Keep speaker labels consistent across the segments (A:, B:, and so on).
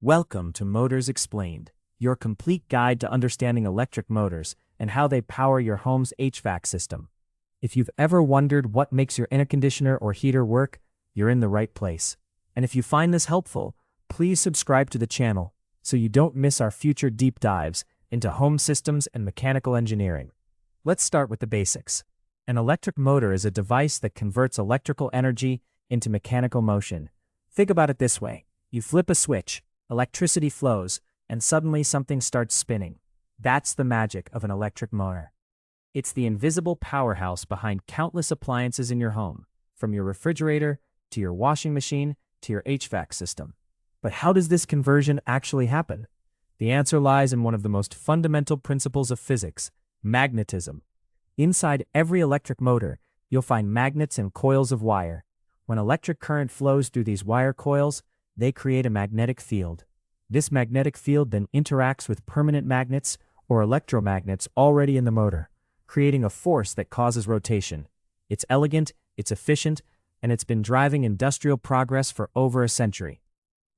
A: Welcome to Motors Explained, your complete guide to understanding electric motors and how they power your home's HVAC system. If you've ever wondered what makes your air conditioner or heater work, you're in the right place. And if you find this helpful, please subscribe to the channel so you don't miss our future deep dives into home systems and mechanical engineering. Let's start with the basics. An electric motor is a device that converts electrical energy into mechanical motion. Think about it this way. You flip a switch, electricity flows, and suddenly something starts spinning. That's the magic of an electric motor. It's the invisible powerhouse behind countless appliances in your home, from your refrigerator to your washing machine to your HVAC system. But how does this conversion actually happen? The answer lies in one of the most fundamental principles of physics: magnetism. Inside every electric motor, you'll find magnets and coils of wire. When electric current flows through these wire coils, they create a magnetic field. This magnetic field then interacts with permanent magnets or electromagnets already in the motor, creating a force that causes rotation. It's elegant, it's efficient, and it's been driving industrial progress for over a century.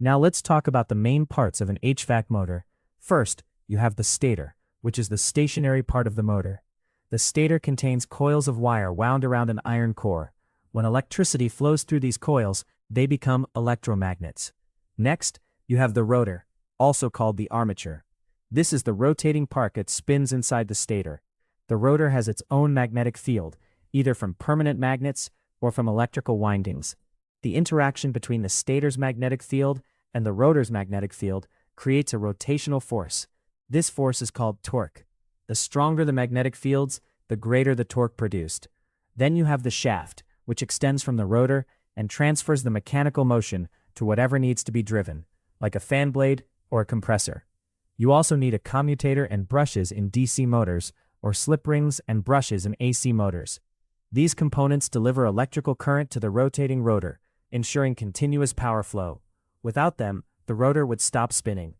A: Now let's talk about the main parts of an HVAC motor. First, you have the stator, which is the stationary part of the motor. The stator contains coils of wire wound around an iron core. When electricity flows through these coils, they become electromagnets. Next, you have the rotor, also called the armature. This is the rotating part that spins inside the stator. The rotor has its own magnetic field, either from permanent magnets or from electrical windings. The interaction between the stator's magnetic field and the rotor's magnetic field creates a rotational force. This force is called torque. The stronger the magnetic fields, the greater the torque produced. Then you have the shaft, which extends from the rotor and transfers the mechanical motion to whatever needs to be driven, like a fan blade or a compressor. You also need a commutator and brushes in DC motors, or slip rings and brushes in AC motors. These components deliver electrical current to the rotating rotor, ensuring continuous power flow. Without them, the rotor would stop spinning.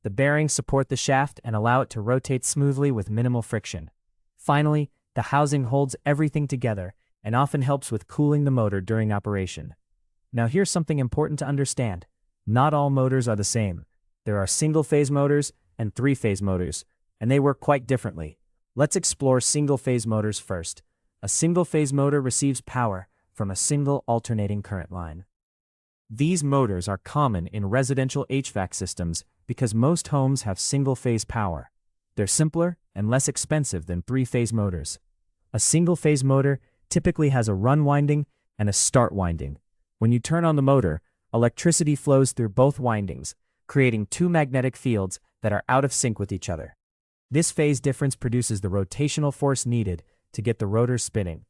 A: The bearings support the shaft and allow it to rotate smoothly with minimal friction. Finally, the housing holds everything together and often helps with cooling the motor during operation. Now here's something important to understand. Not all motors are the same. There are single-phase motors and three-phase motors, and they work quite differently. Let's explore single-phase motors first. A single-phase motor receives power from a single alternating current line. These motors are common in residential HVAC systems because most homes have single-phase power. They're simpler and less expensive than three-phase motors. A single-phase motor typically has a run winding and a start winding. When you turn on the motor, electricity flows through both windings, creating two magnetic fields that are out of sync with each other. This phase difference produces the rotational force needed to get the rotor spinning.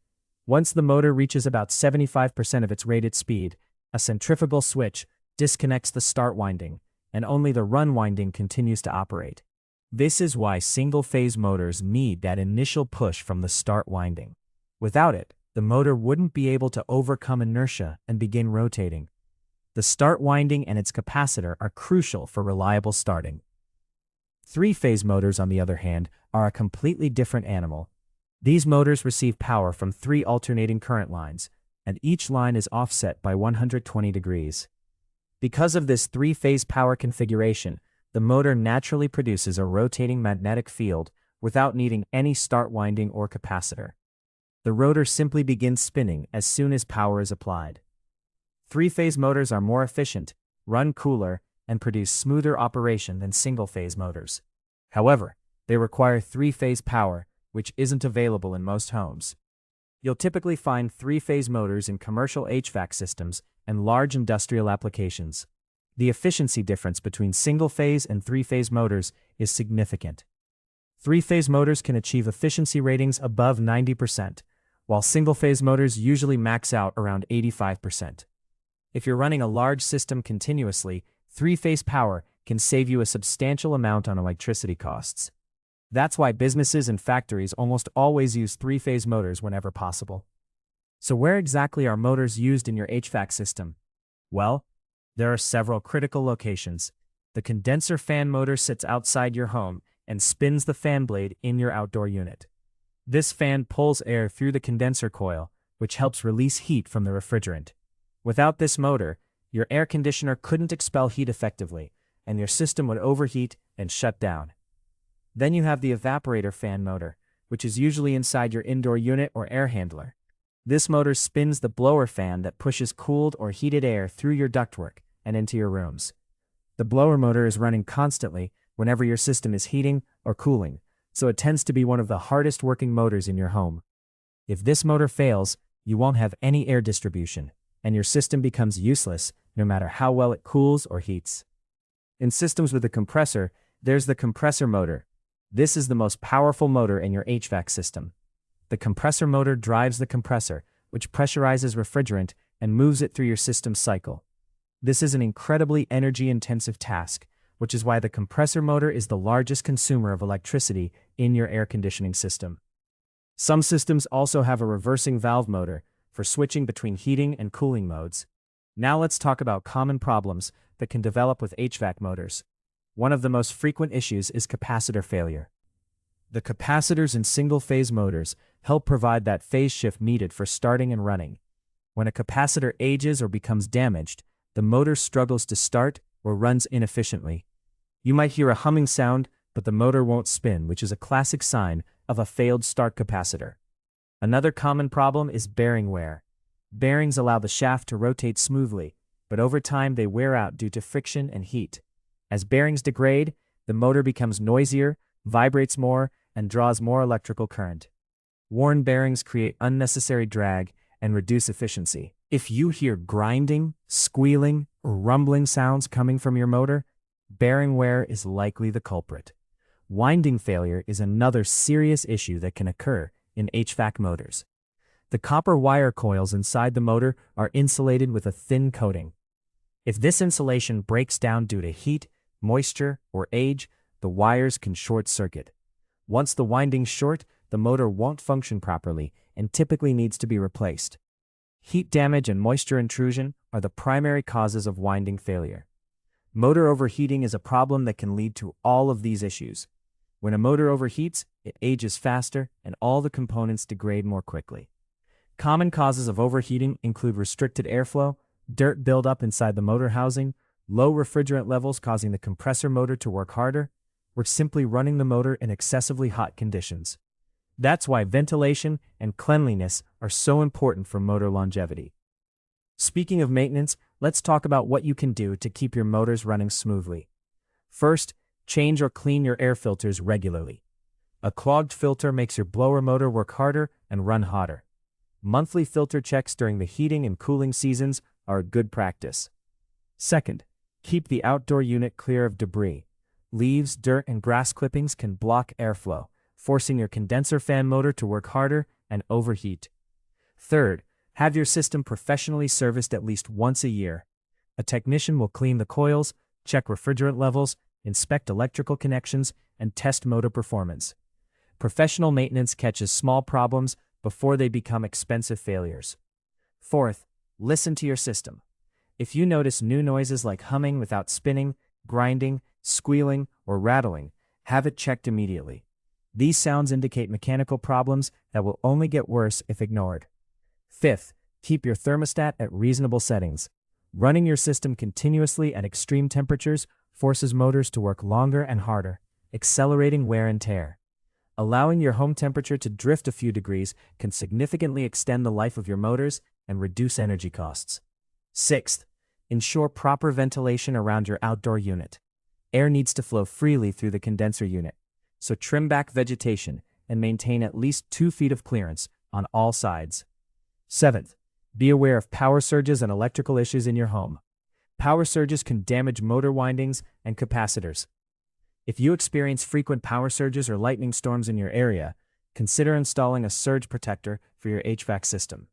A: Once the motor reaches about 75% of its rated speed, a centrifugal switch disconnects the start winding, and only the run winding continues to operate. This is why single-phase motors need that initial push from the start winding. Without it, the motor wouldn't be able to overcome inertia and begin rotating. The start winding and its capacitor are crucial for reliable starting. Three-phase motors, on the other hand, are a completely different animal. These motors receive power from three alternating current lines, and each line is offset by 120 degrees. Because of this three-phase power configuration, the motor naturally produces a rotating magnetic field without needing any start winding or capacitor. The rotor simply begins spinning as soon as power is applied. Three-phase motors are more efficient, run cooler, and produce smoother operation than single-phase motors. However, they require three-phase power, which isn't available in most homes. You'll typically find three-phase motors in commercial HVAC systems and large industrial applications. The efficiency difference between single-phase and three-phase motors is significant. Three-phase motors can achieve efficiency ratings above 90%, while single-phase motors usually max out around 85%. If you're running a large system continuously, three-phase power can save you a substantial amount on electricity costs. That's why businesses and factories almost always use three-phase motors whenever possible. So where exactly are motors used in your HVAC system? Well, there are several critical locations. The condenser fan motor sits outside your home and spins the fan blade in your outdoor unit. This fan pulls air through the condenser coil, which helps release heat from the refrigerant. Without this motor, your air conditioner couldn't expel heat effectively, and your system would overheat and shut down. Then you have the evaporator fan motor, which is usually inside your indoor unit or air handler. This motor spins the blower fan that pushes cooled or heated air through your ductwork and into your rooms. The blower motor is running constantly whenever your system is heating or cooling, so it tends to be one of the hardest working motors in your home. If this motor fails, you won't have any air distribution, and your system becomes useless no matter how well it cools or heats. In systems with a compressor, there's the compressor motor. This is the most powerful motor in your HVAC system. The compressor motor drives the compressor, which pressurizes refrigerant and moves it through your system's cycle. This is an incredibly energy-intensive task, which is why the compressor motor is the largest consumer of electricity in your air conditioning system. Some systems also have a reversing valve motor for switching between heating and cooling modes. Now let's talk about common problems that can develop with HVAC motors. One of the most frequent issues is capacitor failure. The capacitors in single-phase motors help provide that phase shift needed for starting and running. When a capacitor ages or becomes damaged, the motor struggles to start or runs inefficiently. You might hear a humming sound, but the motor won't spin, which is a classic sign of a failed start capacitor. Another common problem is bearing wear. Bearings allow the shaft to rotate smoothly, but over time they wear out due to friction and heat. As bearings degrade, the motor becomes noisier, vibrates more, and draws more electrical current. Worn bearings create unnecessary drag and reduce efficiency. If you hear grinding, squealing, or rumbling sounds coming from your motor, bearing wear is likely the culprit. Winding failure is another serious issue that can occur in HVAC motors. The copper wire coils inside the motor are insulated with a thin coating. If this insulation breaks down due to heat, moisture, or age, the wires can short circuit. Once the windings short, the motor won't function properly and typically needs to be replaced. Heat damage and moisture intrusion are the primary causes of winding failure. Motor overheating is a problem that can lead to all of these issues. When a motor overheats, it ages faster and all the components degrade more quickly. Common causes of overheating include restricted airflow, dirt buildup inside the motor housing, low refrigerant levels causing the compressor motor to work harder, or simply running the motor in excessively hot conditions. That's why ventilation and cleanliness are so important for motor longevity. Speaking of maintenance, let's talk about what you can do to keep your motors running smoothly. First, change or clean your air filters regularly. A clogged filter makes your blower motor work harder and run hotter. Monthly filter checks during the heating and cooling seasons are a good practice. Second, keep the outdoor unit clear of debris. Leaves, dirt, and grass clippings can block airflow, forcing your condenser fan motor to work harder and overheat. Third, have your system professionally serviced at least once a year. A technician will clean the coils, check refrigerant levels, inspect electrical connections, and test motor performance. Professional maintenance catches small problems before they become expensive failures. Fourth, listen to your system. If you notice new noises like humming without spinning, grinding, squealing, or rattling, have it checked immediately. These sounds indicate mechanical problems that will only get worse if ignored. Fifth, keep your thermostat at reasonable settings. Running your system continuously at extreme temperatures forces motors to work longer and harder, accelerating wear and tear. Allowing your home temperature to drift a few degrees can significantly extend the life of your motors and reduce energy costs. Sixth, ensure proper ventilation around your outdoor unit. Air needs to flow freely through the condenser unit, so trim back vegetation and maintain at least 2 feet of clearance on all sides. Seventh, be aware of power surges and electrical issues in your home. Power surges can damage motor windings and capacitors. If you experience frequent power surges or lightning storms in your area, consider installing a surge protector for your HVAC system.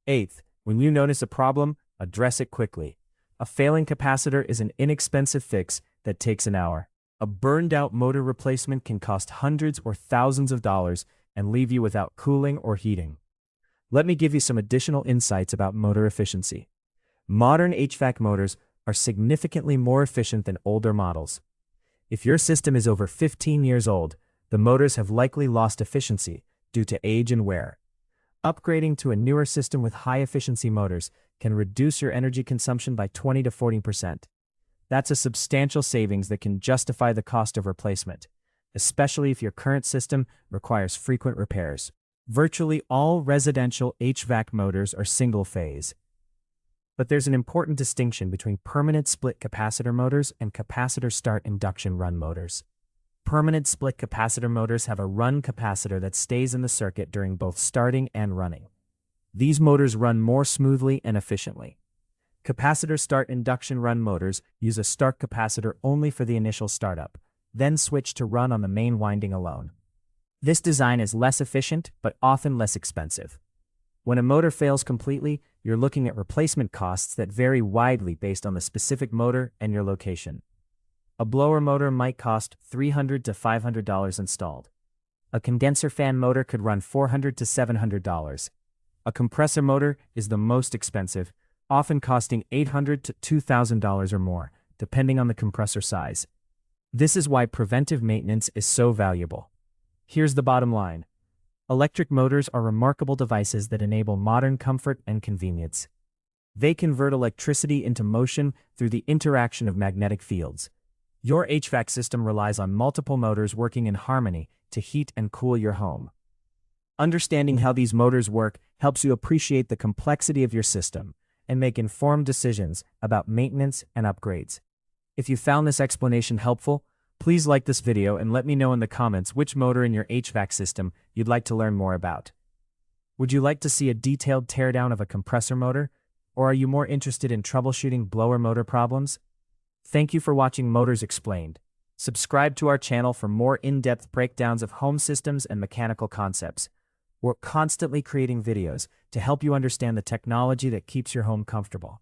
A: Eighth, when you notice a problem, address it quickly. A failing capacitor is an inexpensive fix that takes an hour. A burned-out motor replacement can cost hundreds or thousands of dollars and leave you without cooling or heating. Let me give you some additional insights about motor efficiency. Modern HVAC motors are significantly more efficient than older models. If your system is over 15 years old, the motors have likely lost efficiency due to age and wear. Upgrading to a newer system with high-efficiency motors can reduce your energy consumption by 20 to 40%. That's a substantial savings that can justify the cost of replacement, especially if your current system requires frequent repairs. Virtually all residential HVAC motors are single-phase. But there's an important distinction between permanent split capacitor motors and capacitor start induction run motors. Permanent split capacitor motors have a run capacitor that stays in the circuit during both starting and running. These motors run more smoothly and efficiently. Capacitor start induction run motors use a start capacitor only for the initial startup, then switch to run on the main winding alone. This design is less efficient, but often less expensive. When a motor fails completely, you're looking at replacement costs that vary widely based on the specific motor and your location. A blower motor might cost $300 to $500 installed. A condenser fan motor could run $400 to $700. A compressor motor is the most expensive, often costing $800 to $2,000 or more, depending on the compressor size. This is why preventive maintenance is so valuable. Here's the bottom line. Electric motors are remarkable devices that enable modern comfort and convenience. They convert electricity into motion through the interaction of magnetic fields. Your HVAC system relies on multiple motors working in harmony to heat and cool your home. Understanding how these motors work helps you appreciate the complexity of your system and make informed decisions about maintenance and upgrades. If you found this explanation helpful, please like this video and let me know in the comments which motor in your HVAC system you'd like to learn more about. Would you like to see a detailed teardown of a compressor motor, or are you more interested in troubleshooting blower motor problems? Thank you for watching Motors Explained. Subscribe to our channel for more in-depth breakdowns of home systems and mechanical concepts. We're constantly creating videos to help you understand the technology that keeps your home comfortable.